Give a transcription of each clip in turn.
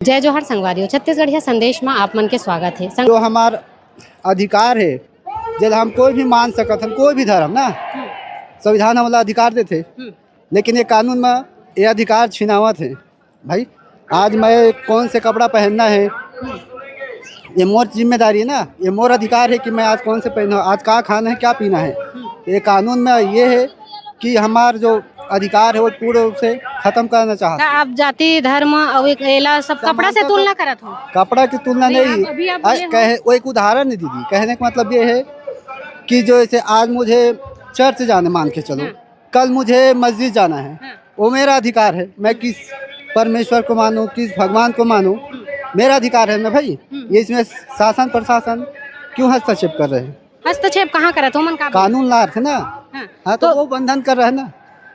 जय जोहर संगवारियों, छत्तीसगढ़िया संदेश में आप मन के स्वागत है। जो हमार अधिकार है, जब हम कोई भी मान सकत हम कोई भी धर्म ना, संविधान हमला अधिकार देते, लेकिन ये कानून में ये अधिकार छिनावत है। भाई आज मैं कौन से कपड़ा पहनना है, ये मोर जिम्मेदारी है ना, ये मोर अधिकार है कि मैं आज कौन से पहना, आज क्या खाना है, क्या पीना है। ये कानून में ये है कि हमार जो अधिकार है वो पूर्ण रूप से खत्म करना चाहता है। आप जाति धर्म और एला सब कपड़ा से तुलना करत हो? कपड़ा की तुलना नहीं, अभी आप बोले हो। कहे वो एक उदाहरण है दीदी। कहने का मतलब ये है कि जो ऐसे आज मुझे चर्च जाने मान के चलो, कल मुझे मस्जिद जाना है, वो मेरा अधिकार है। मैं किस परमेश्वर को मानूं, किस भगवान को मानूं, मेरा अधिकार है ना भाई। ये इसमें शासन प्रशासन क्यों हस्तक्षेप कर रहे हैं? हस्तक्षेप कहाँ करत हो? मन का कानून ला रहे ना, हाँ तो वो बंधन कर रहे हैं ना।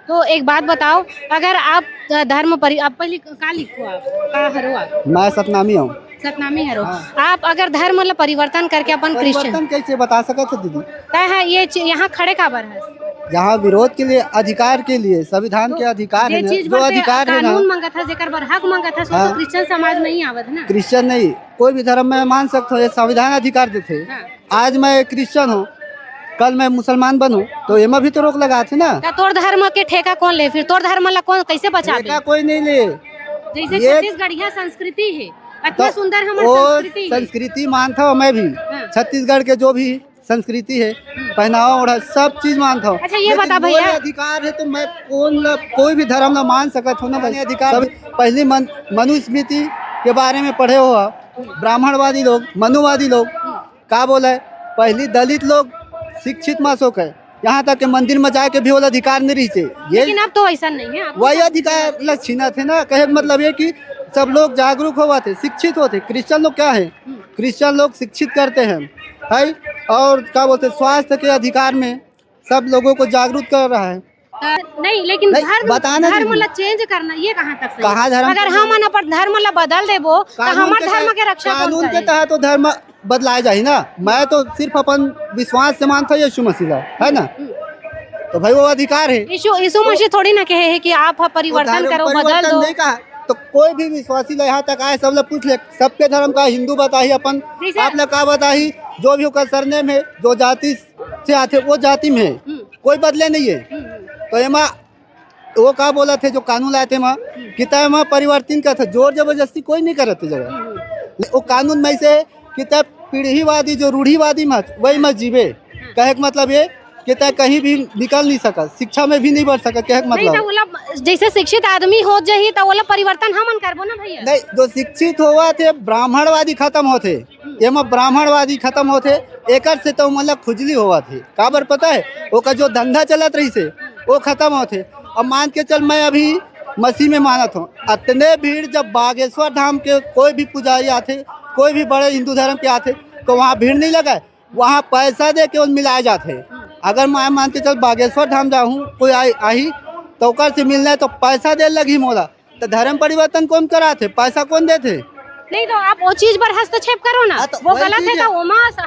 तो एक बात बताओ, अगर आप धर्म आप पहले का लिखो, आप का हरो? आप मैं सतनामी हूँ। सतनामी हरो। आप अगर धर्म मतलब परिवर्तन करके अपन क्रिश्चियन परिवर्तन कैसे बता सकते दीदी? है, ये यहाँ खड़े काबर है? यहाँ विरोध के लिए, अधिकार के लिए, संविधान के अधिकार है ना, जो अधिकार है ना, कानून मांगत है, जेकर बर हक मांगत है, तो क्रिश्चियन समाज में ही आवत है ना। क्रिश्चियन नहीं, कोई भी धर्म में मान सकते हो, ये संविधान अधिकार देते। आज मैं क्रिश्चियन हूँ, कल मैं मुसलमान बनूं तो एमा भी तो रोक लगा थे ना। तोर धर्म के ठेका कौन ले? फिर तोर धर्म ला कौन कैसे बचावे? ठेका कोई नहीं ले। जैसे छत्तीसगढ़िया संस्कृति है, इतना सुंदर हमारी संस्कृति है। संस्कृति मानता हूँ मैं भी, छत्तीसगढ़ के जो भी संस्कृति है, पहनावा ओढ़ा सब चीज मानता हूँ। अच्छा ये बता भैया, अधिकार है तो मैं कोई भी धर्म ना मान सकता हूँ ना भाई। अधिकार पहली मनुस्मृति के बारे में पढ़े हो, ब्राह्मणवादी लोग, मनुवादी लोग क्या बोला है, पहली दलित लोग शिक्षित मासोक है, यहाँ तक के मंदिर में जाके भी वो अधिकार नहीं रही थे। लेकिन अब तो ऐसा नहीं है, वही अधिकार लक्षिणा थे ना। कहे मतलब ये कि सब लोग जागरूक हुआ थे, शिक्षित होते। क्रिश्चियन लोग क्या है, क्रिश्चियन लोग शिक्षित करते हैं भाई, और क्या बोलते स्वास्थ्य के अधिकार में सब लोगों को जागरूक कर रहा है। नहीं, लेकिन धर्म ला चेंज करना ये कहाँ तक सही? कहाँ धर्म? अगर हम अपन धर्म ला बदल देबो तो हमारे धर्म के रक्षा कौन कानून के करे? तहत तो धर्म बदलाया जाए ना। मैं तो सिर्फ अपन विश्वास से मानता हूँ यीशु मसीह है ना, तो भाई वो अधिकार है। यीशु मसीह थोड़ी ना कहे है कि आप परिवर्तन करो, बदल दो। नहीं कहा तो कोई भी विश्वासी यहाँ तक आए, सब लोग पूछ ले, सबके धर्म का हिंदू बताही, अपन आप लोग का बताही, जो भी होगा सरनेम है, जो जाति से आते वो जाति में है, कोई बदले नहीं है। तो एमा वो क्या बोला थे, जो कानून लाए थे माँ कि तय परिवर्तन का था, जोर जबरदस्ती कोई नहीं कर रहे जगह। वो कानून में से कि तय पीढ़ीवादी जो रूढ़ीवादी मत वही मत जीवे। कहे का मतलब ये कि तय कहीं भी निकल नहीं सका, शिक्षा में भी नहीं बढ़ सका। कहे का मतलब जैसे शिक्षित आदमी हो जाही तो वो परिवर्तन हमन करबो ना भैया। नहीं, जो शिक्षित हुआ थे ब्राह्मणवादी खत्म होते, एमा ब्राह्मणवादी खत्म होते, एकर से तो मतलब खुजली हुआ थे। काबर पता है, वो का जो धंधा चलत रही से वो खत्म होते। अब मान के चल, मैं अभी मसीह में मानत हूँ, इतने भीड़ जब बागेश्वर धाम के कोई भी पुजारी आते, कोई भी बड़े हिंदू धर्म के आते, तो वहाँ भीड़ नहीं लगा, वहाँ पैसा दे के मिलाए जाते। अगर मैं मान के चल बागेश्वर धाम जाऊँ, कोई आई तो ओकर से मिलना है तो पैसा दे लगी मोला, तो धर्म परिवर्तन कौन कराते, पैसा कौन देते? नहीं तो आप वो चीज पर हस्तक्षेप करो ना, तो वो गलत है।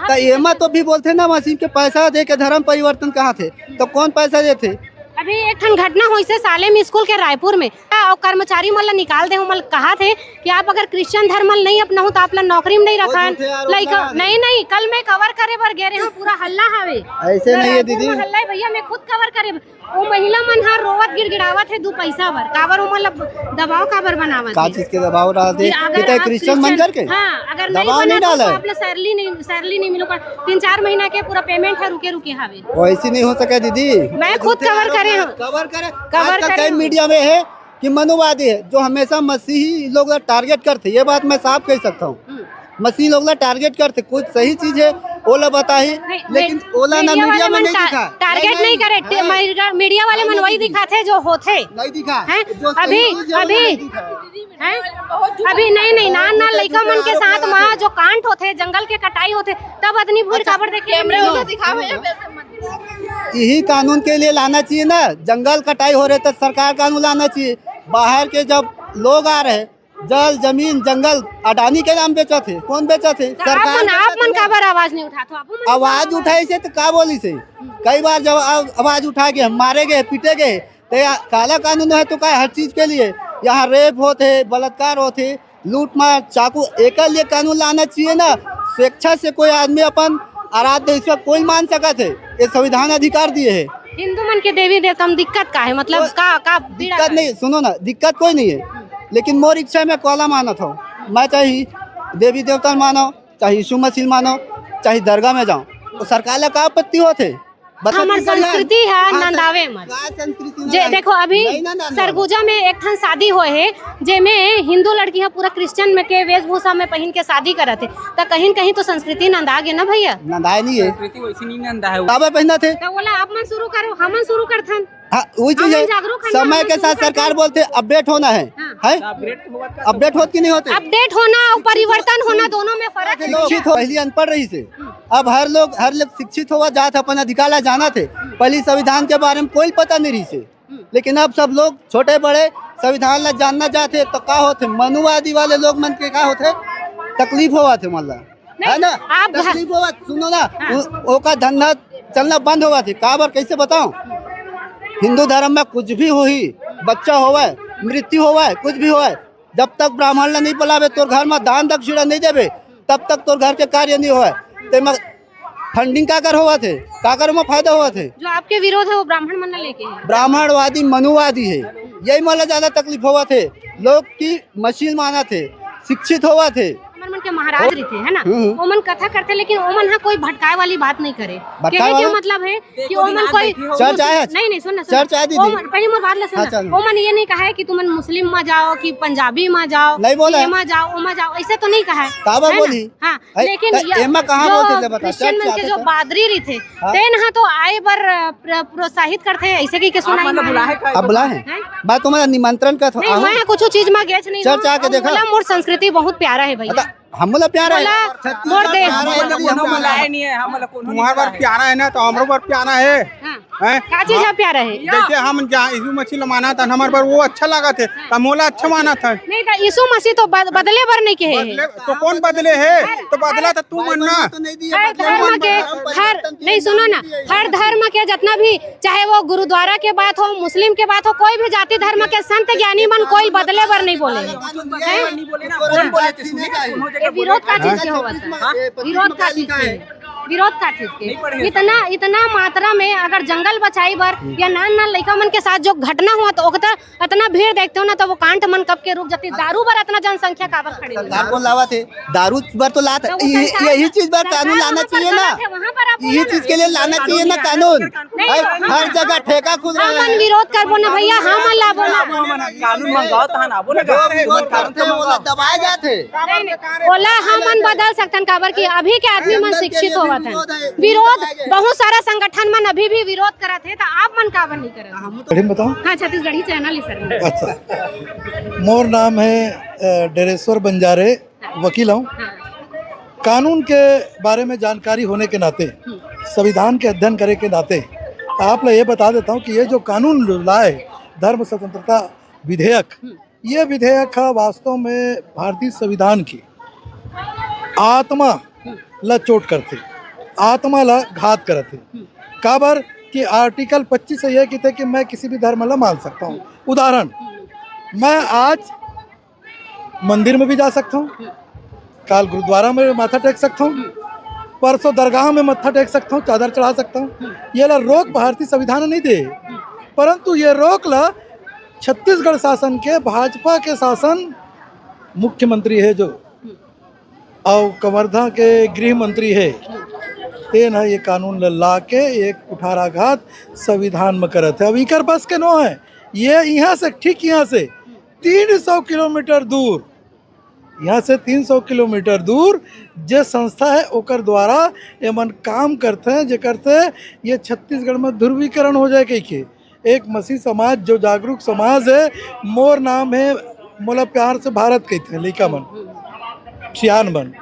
तो एमा तो भी बोलते ना मसीह के पैसा दे के धर्म परिवर्तन कहाँ थे, तो कौन पैसा देते? अभी एक ठन घटना हुई से साले में स्कूल के रायपुर में, और कर्मचारी मन निकाल दे मल कहा थे कि आप अगर क्रिश्चियन धर्म नहीं अपनाऊ तो आप ला नौकरी में नहीं रखा। नहीं, कल मैं कवर करे बर गे रहे हूँ, पूरा हल्ला हवे। ऐसे नहीं है दीदी, हल्ला है भैया, मैं खुद कवर करे। वो महिला मन हर रोवत गिड़गिड़ावत है 2 पैसा बर, काबर वो मतलब दबाव काबर बनावत का चीज के दबाव डालते कि क्रिश्चियन मन करके? हाँ, अगर दबाव नहीं डाला तो आप ला सैलरी नहीं मिलो, 3-4 महीना के पूरा पेमेंट है रुके हवे। वैसे नहीं हो सके दीदी, मैं खुद कवर करे हूँ। कवर करे मीडिया में है कि मनुवादी है, जो हमेशा मसीही लोग टारगेट करते। ये बात मैं साफ कह सकता हूँ, मसीही लोग टारगेट करते। कुछ सही चीज है ओला बताही, लेकिन ओला ना मीडिया में नहीं दिखा, टारगेट नहीं करे। मीडिया वाले मन वही दिखाते जो होते नहीं दिखा है। अभी नहीं ना लड़का मन के साथ वहाँ जो कांड होते, जंगल के कटाई होते, तब आदमी भूल काबर देखे। यही कानून के लिए लाना चाहिए ना, जंगल कटाई हो रहे तो सरकार कानून लाना चाहिए। बाहर के जब लोग आ रहे, जल जमीन जंगल अडानी के नाम बेचा थे, कौन बेचा थे? सरकार। आप मन काबर आवाज नहीं उठा? आवाज उठाई से तो का बोली से, कई बार जब आवाज उठा के मारे गए, पीटे गए, तो काला कानून है तो क्या हर चीज के लिए। यहाँ रेप होते, बलात्कार होते, लूट मार चाकू एक लिए कानून लाना चाहिए ना। स्वेच्छा से कोई आदमी अपन आराध्य ईश्वर कोई मान सकत है, ये संविधान अधिकार दिए है। हिंदू मन के देवी देवता में दिक्कत का है, मतलब का दिक्कत नहीं, सुनो ना, दिक्कत कोई नहीं है, लेकिन मोर इच्छा में कोला मानत हो। मैं चाहे देवी देवता मानो, चाहे यीशु मसीह मानो, चाहे दरगाह में जाऊँ, तो सरकार का आपत्ति होते। हमार संस्कृति है नंदावे मत। जे देखो अभी सरगुजा में एक ठन शादी हुए है, जेमे हिंदू लड़की है पूरा क्रिश्चियन में के वेशभूषा में पहन के शादी करत है, तो कहीं कहीं तो संस्कृति नंदा गए ना भैया। नंदाए नहीं है, संस्कृति वैसी नहीं नंदा है। काबे पहना थे तो बोला आप मन शुरू करो, हम शुरू करथन। हाँ, वही चीज है। समय के साथ सरकार बोलते अपडेट होना है, अपडेट होत कि नहीं होते? अपडेट होना और परिवर्तन होना दोनों में फर्क है। शिक्षित हो, पहले अनपढ़ रही से, अब हर लोग शिक्षित हुआ जात अपन अधिकार ला जाना थे। पहले संविधान के बारे में कोई पता नहीं रही से, लेकिन अब सब लोग छोटे बड़े संविधान ला जानना चाहते। तो का होते मनुवादी वाले लोग मन के का होते तकलीफ हुआ थे, मतलब है ना, तकलीफ हुआ। सुनो ना, ओका धंधा चलना बंद हुआ थे। का बार कैसे बताऊं, हिंदू धर्म में कुछ भी हो ही, बच्चा होवे, मृत्यु होवे, कुछ भी होवे, जब तक ब्राह्मण ला नहीं बुलावे तोर घर में दान दक्षिणा नहीं देवे, तब तक तोर घर के कार्य नहीं होवे। ते फंडिंग का कर हुआ थे, काकर में फायदा हुआ थे। जो आपके विरोध है वो ब्राह्मण मन लेके है, ब्राह्मणवादी मनुवादी है, यही मला ज्यादा तकलीफ हुआ थे। लोग की मशीन माना थे, शिक्षित हुआ थे, मन के महाराज रहते है ना, ओमन कथा करते, लेकिन ओमन है कोई भटकाए वाली बात नहीं करे। कहने के मतलब है कि ओमन कोई चर्च आया, नहीं सुनना, चर्च आया दीदी, पहले मोर बात सुनना। ओमन ये नहीं कहा है कि तुम मुस्लिम में जाओ कि पंजाबी में जाओ, नहीं बोला एमा जाओ ओमा जाओ, ऐसे तो नहीं कहा है। काबा बोली, हाँ, लेकिन एमा कहां बोलते थे बता, क्रिश्चियन मन के जो पादरी रही थे तेन हा तो आए बर प्रोत्साहित करते हैं, ऐसे की सुना अब बुलाए मैं तुम्हारा निमंत्रण का था। नहीं मैं कुछ चीज में गए नहीं, चर्च आके देखा, मोर संस्कृति बहुत प्यारा है भैया, हम बोला प्यारा है, मोर दे तुम्हारे बार प्यारा है ना, तो हमारे बार प्यारा है। क्या चीज है प्यारा है? जैसे हम यीशु मसीह माना था, हमारे बार वो अच्छा लगा थे, तो मोला अच्छा माना था। नहीं था यीशु मसीह तो बदले बर नहीं के तो कौन बदले है? तो बदला तो तू मनना। हर धर्म के हर नहीं सुनो ना, हर धर्म के जितना भी, चाहे वो गुरुद्वारा के बात हो, मुस्लिम के बात हो, कोई भी जाति धर्म के संत ज्ञानी मन कोई बदले बर नहीं बोले। विरोध का चीज के होगा, विरोध का चीज के, विरोध का चीज के इतना मात्रा में अगर जंगल बचाई बर या नान लड़का मन के साथ जो घटना हुआ तो इतना भीड़ देखते हो ना, तो वो कांट मन कब के रुक जाती। दारू बर इतना जनसंख्या काबर खड़ी सरकार लावा थे, दारू बर तो लाता, यही चीज पर कानून लाना चाहिए ना, यही चीज के लिए लाना चाहिए ना कानून। हर जगह ठेका खुद रहा है, हम विरोध करबो ना भैया, हम लाबो ना कानून मंगाओ तो ना बोले दबाए जाते, बोला हम मन बदल सकतन काबर की अभी के आदमी मन शिक्षित होवत है। विरोध बहुत सारा संगठन मन अभी भी विरोध करत है, तो आप मन काबर नहीं करत? बताओ। हाँ, छत्तीसगढ़ी चैनल ही सर। अच्छा, मोर नाम है डेरेश्वर बंजारे, वकील हूँ। कानून के बारे में जानकारी होने के नाते, संविधान के अध्ययन करे के नाते आप लोग ये बता देता हूँ कि ये जो कानून लाए धर्म स्वतंत्रता विधेयक, ये विधेयक है वास्तव में भारतीय संविधान की आत्मा ला चोट करते, आत्मा ला घात करते। काबर कि आर्टिकल 25 से यह कहते कि मैं किसी भी धर्म ला मान सकता हूँ। उदाहरण, मैं आज मंदिर में भी जा सकता हूँ, काल गुरुद्वारा में माथा टेक सकता हूँ, परसों दरगाह में माथा टेक सकता हूँ, चादर चढ़ा सकता हूँ। ये ला रोक भारतीय संविधान नहीं दे, परंतु ये रोक ला छत्तीसगढ़ शासन के भाजपा के शासन मुख्यमंत्री है जो, और कवर्धा के गृह मंत्री है, तेन है ये कानून ला के एक कुठाराघात संविधान में करत है। अब इकर बस के नो है, ये यहाँ से ठीक यहाँ से 300 किलोमीटर दूर, यहाँ से 300 किलोमीटर दूर जो संस्था है ओकर द्वारा एमन काम करते हैं, जेकर से ये छत्तीसगढ़ में ध्रुवीकरण हो जाए। के एक मसीह समाज जो जागरूक समाज है, मोर नाम है, मोला प्यार से भारत कहते हैं लड़का मन, सियान बन।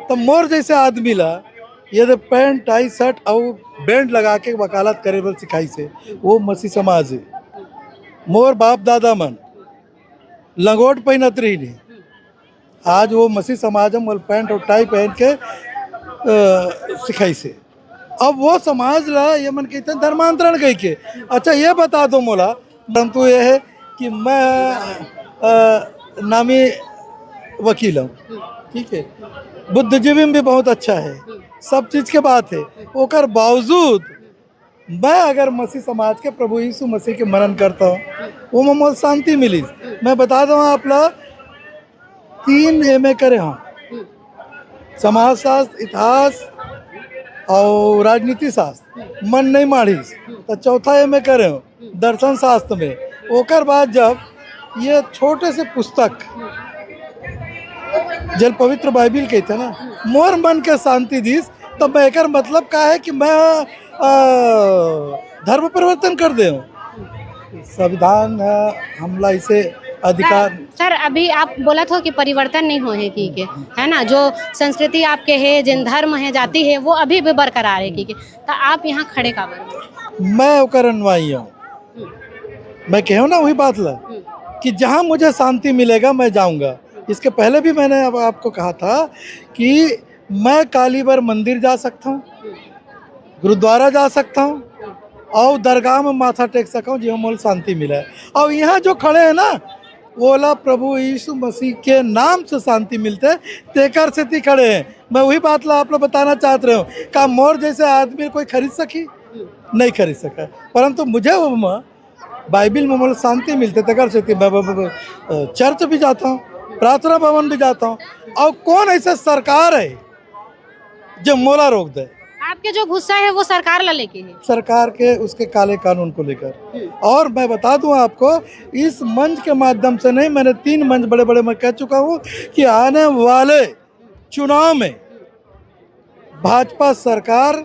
तो मोर जैसे आदमी ला ये पैंट टाई शर्ट और बैंड लगा के वकालत करे बर सिखाई से, वो मसीह समाज है। मोर बाप दादा मन लंगोट पहनत रही नहीं, आज वो मसीह समाज में पैंट और टाई पहन के सिखाई से। अब वो समाज ला ये मन कहते हैं धर्मांतरण कह के। अच्छा ये बता दो मोला, परंतु ये है कि मैं नामी वकील हूँ, ठीक है। बुद्धिजीवी में भी बहुत अच्छा है, सब चीज़ के बात है। ओकर बावजूद मैं अगर मसीह समाज के प्रभु यीशु मसीह के मनन करता हूँ, वो में मोल शांति मिली। मैं बता दूँ आप लोग 3 MA करे हूँ, समाजशास्त्र, इतिहास और राजनीति शास्त्र, मन नहीं माढ़ीस। तो 4था MA करे हूँ दर्शन शास्त्र में। ओकर बाद जब ये छोटे से पुस्तक जल पवित्र बाइबिल कहते ना मोर मन के शांति दीस, तब मैं एकर मतलब का है कि मैं धर्म परिवर्तन कर दे। संविधान हमला इसे अधिकार। सर अभी आप बोला था कि परिवर्तन नहीं हो है ना, जो संस्कृति आपके है, जिन धर्म है, जाति है, वो अभी भी बरकरार है की के। तो आप यहाँ खड़े का मैं ओकर अनुयायी हूँ। मैं कहूँ ना वही बात ला कि जहाँ मुझे शांति मिलेगा मैं जाऊँगा। इसके पहले भी मैंने अब आपको कहा था कि मैं कालीबर मंदिर जा सकता हूँ, गुरुद्वारा जा सकता हूँ और दरगाह में माथा टेक सकता हूँ, जिसमें मोल शांति मिला है। और यहाँ जो खड़े हैं ना, ओला प्रभु यीशु मसीह के नाम से शांति मिलते, तेकर से ती खड़े हैं। मैं वही बात ला आप लोग बताना चाहते रहे हूँ। का मोर जैसे आदमी कोई खरीद सकी नहीं खरीद सका, परंतु मुझे वो बाइबिल में मोल शांति मिलते, तेकर से ती चर्च भी जाता हूँ, प्रार्थना भवन भी जाता हूँ। और कौन ऐसा सरकार है जो मोला रोक दे? आपके जो गुस्सा है वो सरकार ला लेके है, सरकार के उसके काले कानून को लेकर। और मैं बता दूं आपको, इस मंच के माध्यम से नहीं, मैंने 3 मंच बड़े बड़े मैं कह चुका हूं कि आने वाले चुनाव में भाजपा सरकार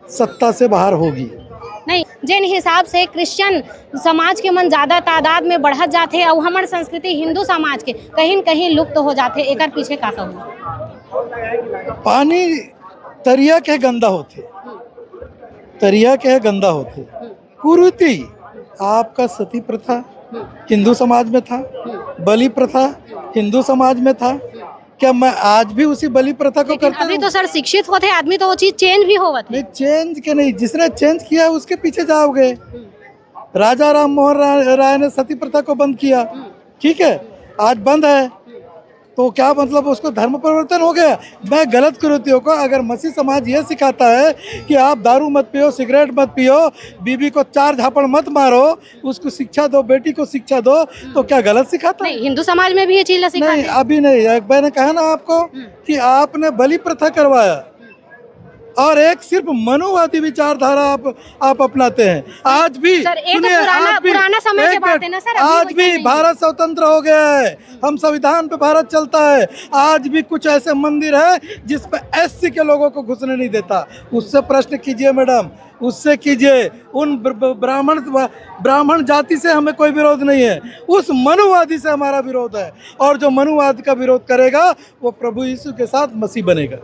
सत्ता से बाहर होगी। नहीं जिन हिसाब से क्रिश्चियन समाज के मन ज्यादा तादाद में बढ़त जाते और हमारे संस्कृति हिंदू समाज के कहीं न कहीं लुप्त हो जाते, एक पीछे का कहूँ? पानी तरिया के गंदा होते, तरिया के गंदा होते। कुरीति आपका सती प्रथा हिंदू समाज में था, बलि प्रथा हिंदू समाज में था। क्या मैं आज भी उसी बलि प्रथा को करता हूं? अभी तो सर शिक्षित होते आदमी तो वो चीज चेंज भी होवत नहीं, चेंज के नहीं, जिसने चेंज किया उसके पीछे जाओगे। राजा राम मोहन राय ने सती प्रथा को बंद किया, ठीक है, आज बंद है, तो क्या मतलब उसको धर्म परिवर्तन हो गया? मैं गलत कुरीतियों को, अगर मसीह समाज ये सिखाता है कि आप दारू मत पियो, सिगरेट मत पियो, बीबी को 4 झापड़ मत मारो, उसको शिक्षा दो, बेटी को शिक्षा दो, तो क्या गलत सिखाता है? नहीं, हिंदू समाज में भी ये चीज सिखाते नहीं, अभी नहीं। एक मैंने कहा ना आपको कि आपने बलि प्रथा करवाया और एक सिर्फ मनुवादी विचारधारा आप अपनाते हैं। आज भी सर, एक सुनिए, पुराना समय की बात है ना सर, आज भी भारत स्वतंत्र हो गया है, हम संविधान पे भारत चलता है। आज भी कुछ ऐसे मंदिर है जिस पे SC के लोगों को घुसने नहीं देता। उससे प्रश्न कीजिए मैडम, उससे कीजिए। उन ब्राह्मण जाति से हमें कोई विरोध नहीं है, उस मनुवादी से हमारा विरोध है। और जो मनुवाद का विरोध करेगा वो प्रभु यीशु के साथ मसीह बनेगा।